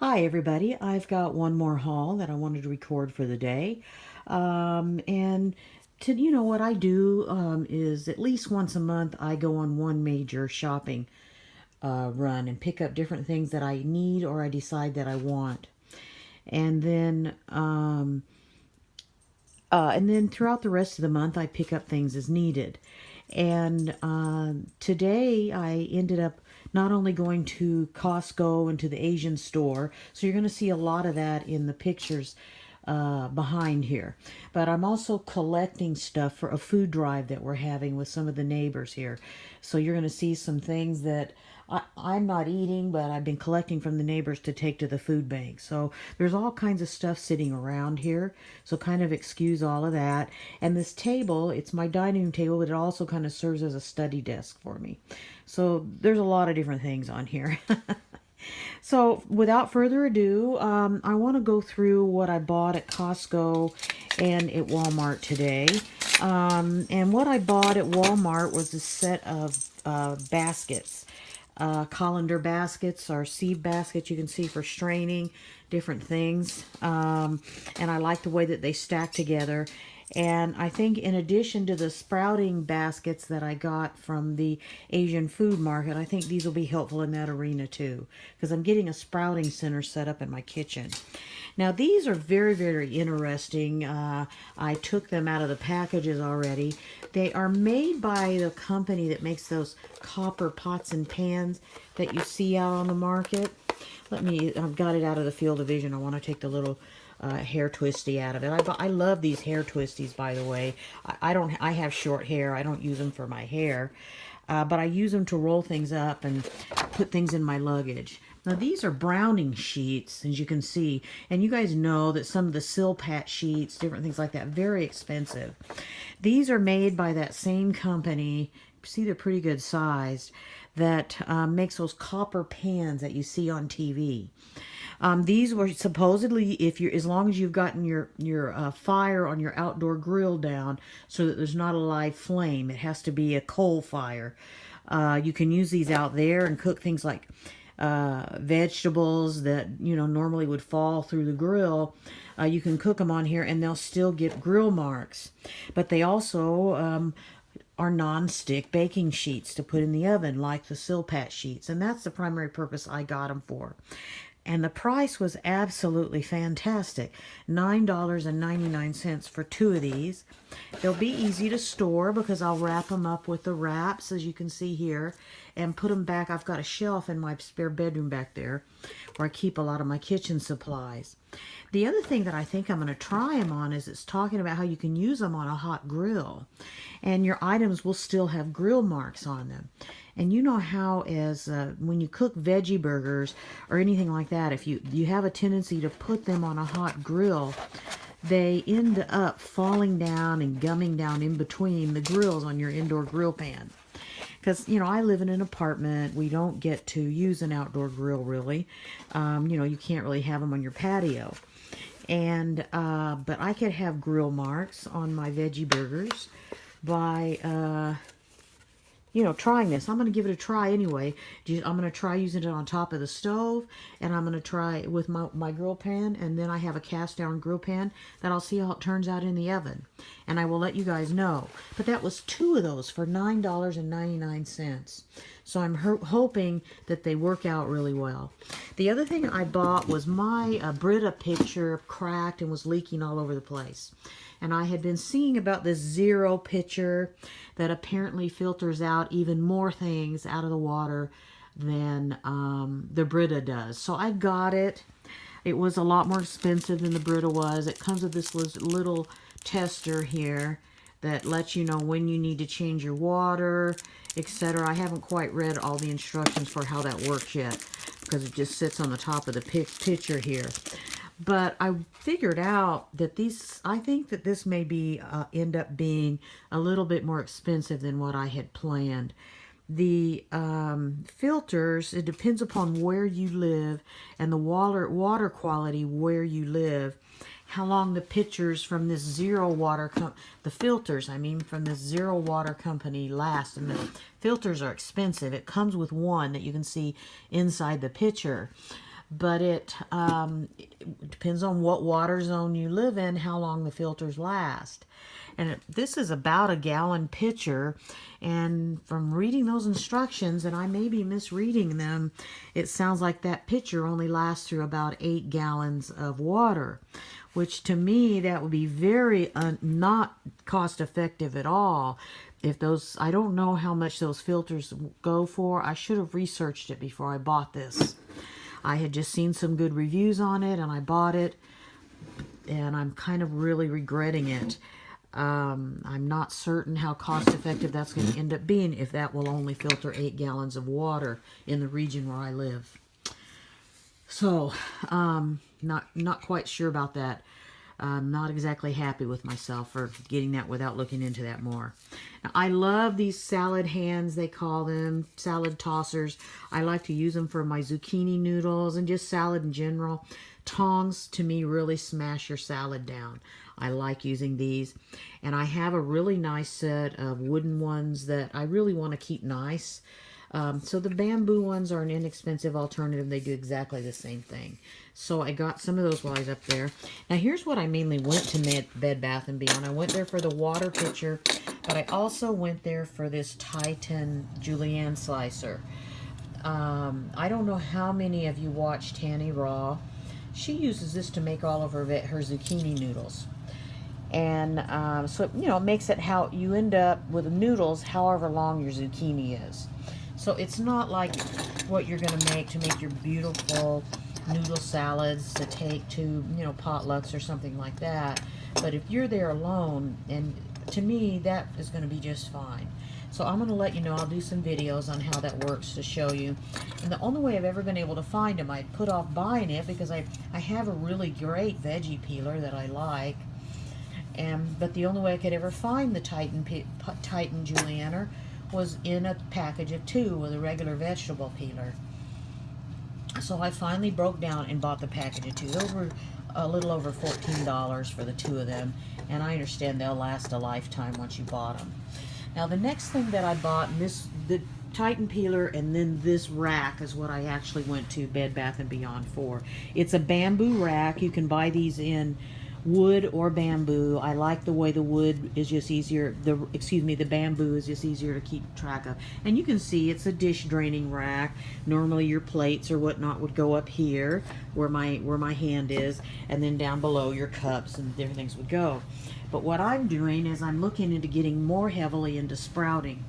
Hi everybody, I've got one more haul that I wanted to record for the day. And what I do is at least once a month I go on one major shopping run and pick up different things that I need or I decide that I want. And then throughout the rest of the month I pick up things as needed. And today I ended up not only going to Costco and to the Asian store, so you're going to see a lot of that in the pictures behind here. But I'm also collecting stuff for a food drive that we're having with some of the neighbors here. So you're going to see some things that I'm not eating, but I've been collecting from the neighbors to take to the food bank. So there's all kinds of stuff sitting around here. So kind of excuse all of that. And this table, it's my dining room table, but it also kind of serves as a study desk for me. So there's a lot of different things on here. So without further ado, I want to go through what I bought at Costco and at Walmart today. And what I bought at Walmart was a set of baskets. Colander baskets or sieve baskets you can see for straining different things. And I like the way that they stack together. And I think in addition to the sprouting baskets that I got from the Asian food market, I think these will be helpful in that arena too, because I'm getting a sprouting center set up in my kitchen. Now these are very, very interesting. I took them out of the packages already. They are made by the company that makes those copper pots and pans that you see out on the market. I've got it out of the field of vision. I want to take the little hair twisty out of it. I love these hair twisties, by the way. I have short hair. I don't use them for my hair. But I use them to roll things up and put things in my luggage. Now these are browning sheets, as you can see, and you guys know that some of the Silpat sheets, different things like that, very expensive. These are made by that same company. See, they're pretty good sized. That makes those copper pans that you see on TV. These were supposedly, if you're, as long as you've gotten your fire on your outdoor grill down, so that there's not a live flame. It has to be a coal fire. You can use these out there and cook things like vegetables that normally would fall through the grill. You can cook them on here, and they'll still get grill marks. But they also are non-stick baking sheets to put in the oven, like the Silpat sheets, and that's the primary purpose I got them for. And the price was absolutely fantastic. $9.99 for two of these. They'll be easy to store because I'll wrap them up with the wraps, as you can see here, and put them back. I've got a shelf in my spare bedroom back there where I keep a lot of my kitchen supplies. The other thing that I think I'm going to try them on is it's talking about how you can use them on a hot grill. And your items will still have grill marks on them. And you know how when you cook veggie burgers or anything like that, if you have a tendency to put them on a hot grill, they end up falling down and gumming down in between the grills on your indoor grill pan. Because, I live in an apartment. We don't get to use an outdoor grill, really. You can't really have them on your patio. And, but I could have grill marks on my veggie burgers by, trying this. I'm going to give it a try anyway. I'm going to try using it on top of the stove, and I'm going to try it with my grill pan, and then I have a cast iron grill pan that I'll see how it turns out in the oven, and I will let you guys know. But that was two of those for $9.99. So I'm hoping that they work out really well. The other thing I bought was my Brita pitcher cracked and was leaking all over the place. And I had been seeing about this zero pitcher that apparently filters out even more things out of the water than the Brita does. So I got it. It was a lot more expensive than the Brita was. It comes with this little tester here that lets you know when you need to change your water, etc. I haven't quite read all the instructions for how that works yet because it just sits on the top of the pitcher here. But I figured out that I think that this may be end up being a little bit more expensive than what I had planned. The filters, it depends upon where you live and the water quality where you live, how long the pitchers from this the filters, from this zero water company last. And the filters are expensive. It comes with one that you can see inside the pitcher. but it depends on what water zone you live in, how long the filters last. And this is about a gallon pitcher, and from reading those instructions, and I may be misreading them, it sounds like that pitcher only lasts through about 8 gallons of water, which to me that would be very not cost effective at all. If those, I don't know how much those filters go for. I should have researched it before I bought this. I had just seen some good reviews on it and I bought it, and I'm kind of really regretting it. I'm not certain how cost effective that's going to end up being if that will only filter 8 gallons of water in the region where I live. So, not quite sure about that. I'm not exactly happy with myself for getting that without looking into that more. Now, I love these salad hands, they call them, salad tossers. I like to use them for my zucchini noodles and just salad in general. Tongs, to me, really smash your salad down. I like using these. And I have a really nice set of wooden ones that I really want to keep nice. So the bamboo ones are an inexpensive alternative. They do exactly the same thing. So I got some of those while I was up there. Now here's what I mainly went to Bed Bath & Beyond. I went there for the water pitcher, but I also went there for this Titan julienne slicer. I don't know how many of you watch Tanny Raw. She uses this to make all of her zucchini noodles. And so, it makes it how you end up with the noodles however long your zucchini is. So it's not like what you're going to make your beautiful noodle salads to take to, potlucks or something like that. But if you're there alone, and to me, that is going to be just fine. So I'm going to let you know, I'll do some videos on how that works to show you. And the only way I've ever been able to find them, I put off buying it because I have a really great veggie peeler that I like. But the only way I could ever find the Titan julienne was in a package of 2 with a regular vegetable peeler. So I finally broke down and bought the package of 2. Those were a little over $14 for the 2 of them, and I understand they'll last a lifetime once you bought them. Now the next thing that I bought, the Titan peeler, and then this rack is what I actually went to Bed Bath & Beyond for. It's a bamboo rack. You can buy these in wood or bamboo. I like the way the wood is just easier, the bamboo is just easier to keep track of. And you can see it's a dish draining rack. Normally your plates or whatnot would go up here where my hand is, and then down below your cups and different things would go. But what I'm doing is I'm looking into getting more heavily into sprouting.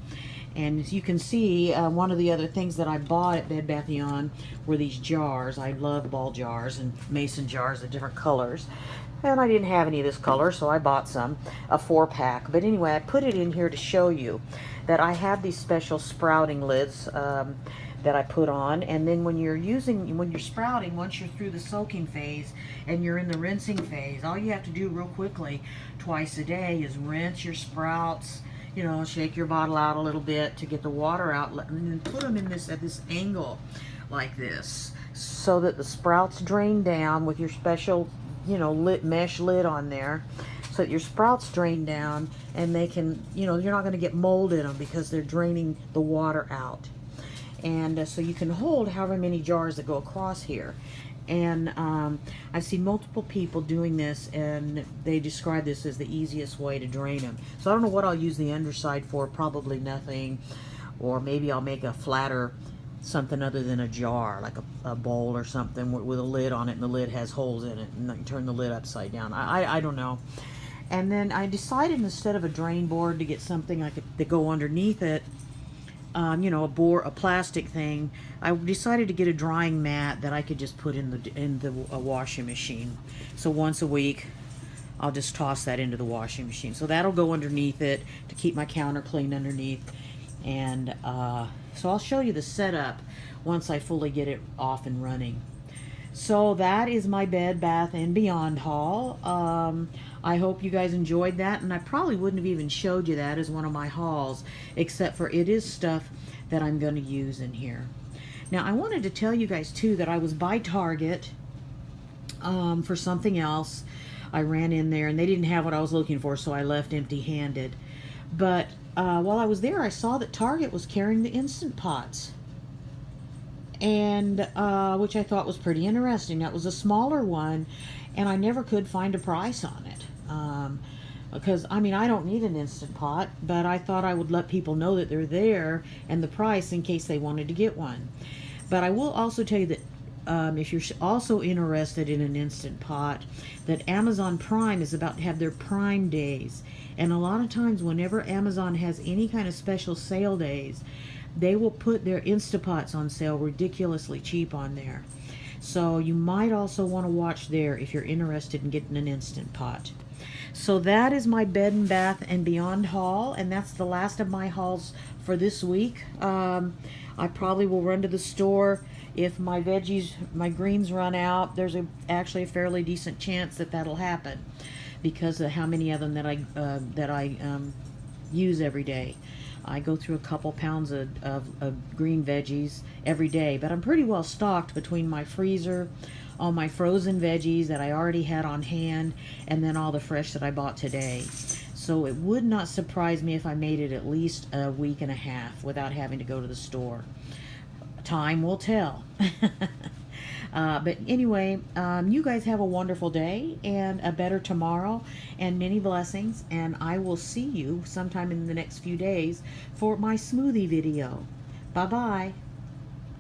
And as you can see, one of the other things that I bought at Bed Bath & Beyond were these jars. I love ball jars and mason jars of different colors. And I didn't have any of this color, so I bought some, a 4-pack. But anyway, I put it in here to show you that I have these special sprouting lids that I put on. And then when you're sprouting, once you're through the soaking phase and you're in the rinsing phase, all you have to do real quickly twice a day is rinse your sprouts, shake your bottle out a little bit to get the water out, and then put them in at this angle like this, so that the sprouts drain down with your special mesh lid on there, so that your sprouts drain down and they can, you're not going to get mold in them because they're draining the water out. And so you can hold however many jars that go across here. And I've seen multiple people doing this, and they describe this as the easiest way to drain them. So I don't know what I'll use the underside for, probably nothing, or maybe I'll make a flatter something other than a jar, like a bowl or something with a lid on it, and the lid has holes in it, and I can turn the lid upside down. I don't know. And then I decided, instead of a drain board, to get something to go underneath it, a plastic thing. I decided to get a drying mat that I could just put in the washing machine. So once a week, I'll just toss that into the washing machine. So that'll go underneath it to keep my counter clean underneath. And so I'll show you the setup once I fully get it off and running. So that is my Bed Bath & Beyond haul. I hope you guys enjoyed that, and I probably wouldn't have even showed you that as one of my hauls, except for it is stuff that I'm going to use in here. Now I wanted to tell you guys too that I was by Target for something else. I ran in there and they didn't have what I was looking for, so I left empty-handed. But while I was there, I saw that Target was carrying the Instant Pots. and which I thought was pretty interesting. That was a smaller one, and I never could find a price on it. Because, I mean, I don't need an Instant Pot, but I thought I would let people know that they're there and the price in case they wanted to get one. But I will also tell you that if you're also interested in an Instant Pot, that Amazon Prime is about to have their Prime Days. And a lot of times whenever Amazon has any kind of special sale days, they will put their Instapots on sale ridiculously cheap on there. So you might also want to watch there if you're interested in getting an Instant Pot. So that is my Bed and Bath and Beyond haul, and that's the last of my hauls for this week. I probably will run to the store if my veggies, my greens run out. There's actually a fairly decent chance that that'll happen because of how many of them that I use every day. I go through a couple pounds of green veggies every day, but I'm pretty well stocked between my freezer, all my frozen veggies that I already had on hand, and then all the fresh that I bought today. So it would not surprise me if I made it at least a week and a half without having to go to the store. Time will tell. But anyway, you guys have a wonderful day and a better tomorrow and many blessings. And I will see you sometime in the next few days for my smoothie video. Bye-bye.